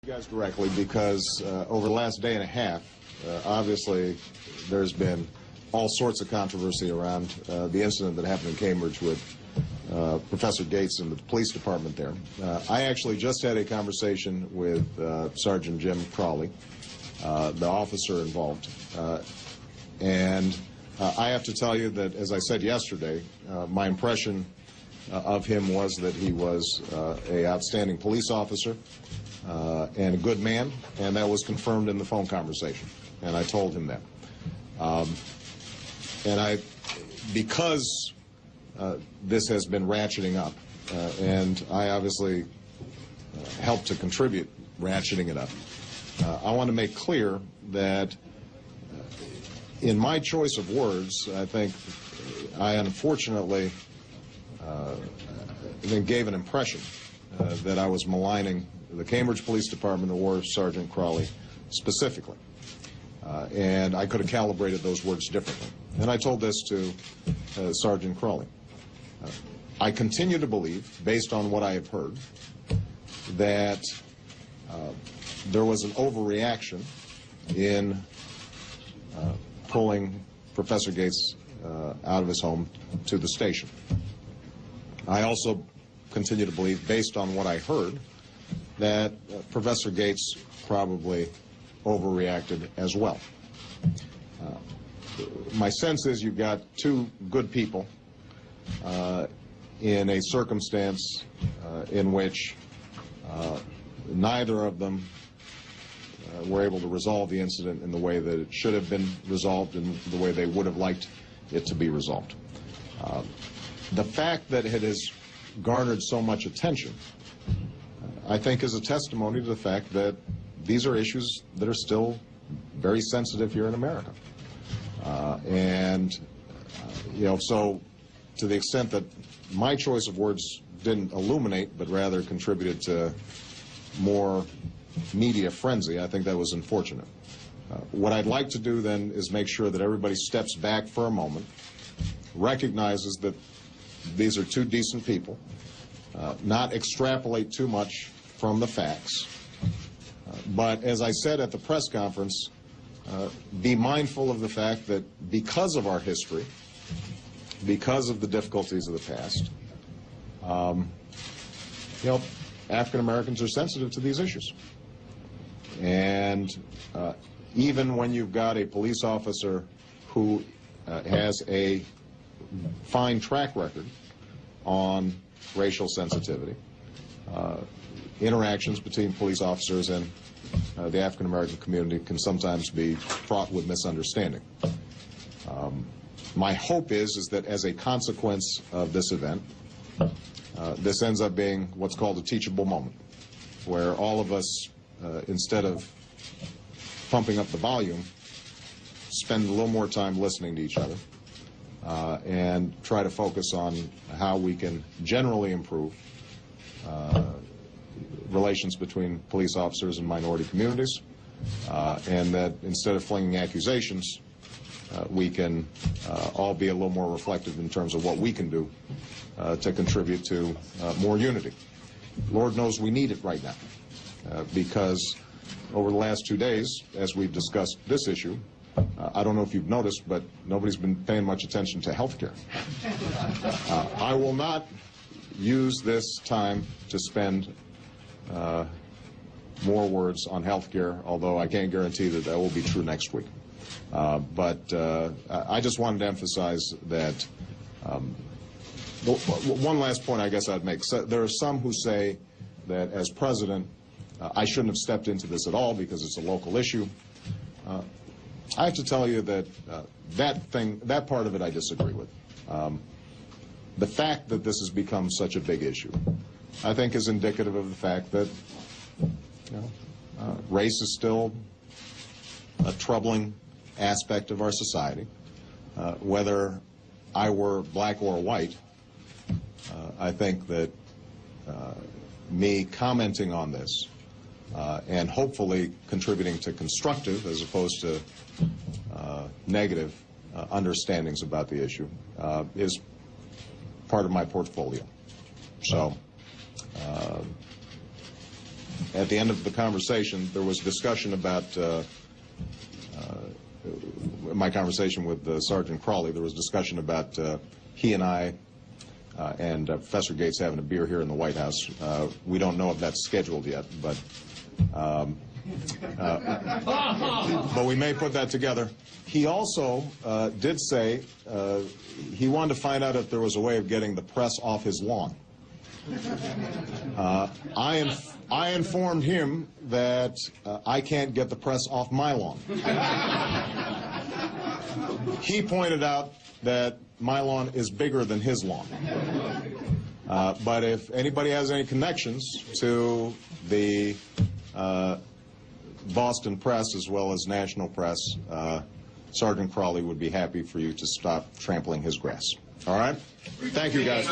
You guys directly because over the last day and a half, obviously there's been all sorts of controversy around the incident that happened in Cambridge with Professor Gates and the police department there. I actually just had a conversation with Sergeant Jim Crowley, the officer involved, and I have to tell you that, as I said yesterday, my impression of him was that he was an outstanding police officer and a good man, and that was confirmed in the phone conversation, and I told him that. Because this has been ratcheting up, and I obviously helped to contribute ratcheting it up, I want to make clear that in my choice of words, I think I unfortunately gave an impression that I was maligning the Cambridge Police Department or Sergeant Crowley specifically. And I could have calibrated those words differently. And I told this to Sergeant Crowley. I continue to believe, based on what I have heard, that there was an overreaction in pulling Professor Gates out of his home to the station. I also continue to believe, based on what I heard, that Professor Gates probably overreacted as well. My sense is you've got two good people in a circumstance in which neither of them were able to resolve the incident in the way that it should have been resolved and the way they would have liked it to be resolved. The fact that it has garnered so much attention, I think, is a testimony to the fact that these are issues that are still very sensitive here in America. So to the extent that my choice of words didn't illuminate, but rather contributed to more media frenzy, I think that was unfortunate. What I'd like to do then is make sure that everybody steps back for a moment, recognizes that these are two decent people, not extrapolate too much from the facts, but as I said at the press conference, be mindful of the fact that because of our history, because of the difficulties of the past, African Americans are sensitive to these issues. And even when you've got a police officer who has a fine track record on racial sensitivity, interactions between police officers and the African American community can sometimes be fraught with misunderstanding. My hope is that as a consequence of this event, this ends up being what's called a teachable moment, where all of us, instead of pumping up the volume, spend a little more time listening to each other and try to focus on how we can generally improve relations between police officers and minority communities, and that instead of flinging accusations, we can all be a little more reflective in terms of what we can do to contribute to more unity. Lord knows we need it right now, because over the last 2 days, as we've discussed this issue, I don't know if you've noticed, but nobody's been paying much attention to health care. I will not use this time to spend more words on health care, although I can't guarantee that that will be true next week. But I just wanted to emphasize that one last point I guess I'd make. So there are some who say that as president, I shouldn't have stepped into this at all because it's a local issue. I have to tell you that that part of it I disagree with. The fact that this has become such a big issue, I think, is indicative of the fact that race is still a troubling aspect of our society. Whether I were black or white, I think that me commenting on this and hopefully contributing to constructive as opposed to negative understandings about the issue is part of my portfolio. So at the end of the conversation, there was discussion about my conversation with Sergeant Crawley. There was discussion about he and I and Professor Gates having a beer here in the White House. We don't know if that's scheduled yet, but we may put that together. He also did say he wanted to find out if there was a way of getting the press off his lawn. I informed him that I can't get the press off my lawn. He pointed out that my lawn is bigger than his lawn. But if anybody has any connections to the Boston press as well as national press, Sergeant Crawley would be happy for you to stop trampling his grass. All right? Thank you, guys.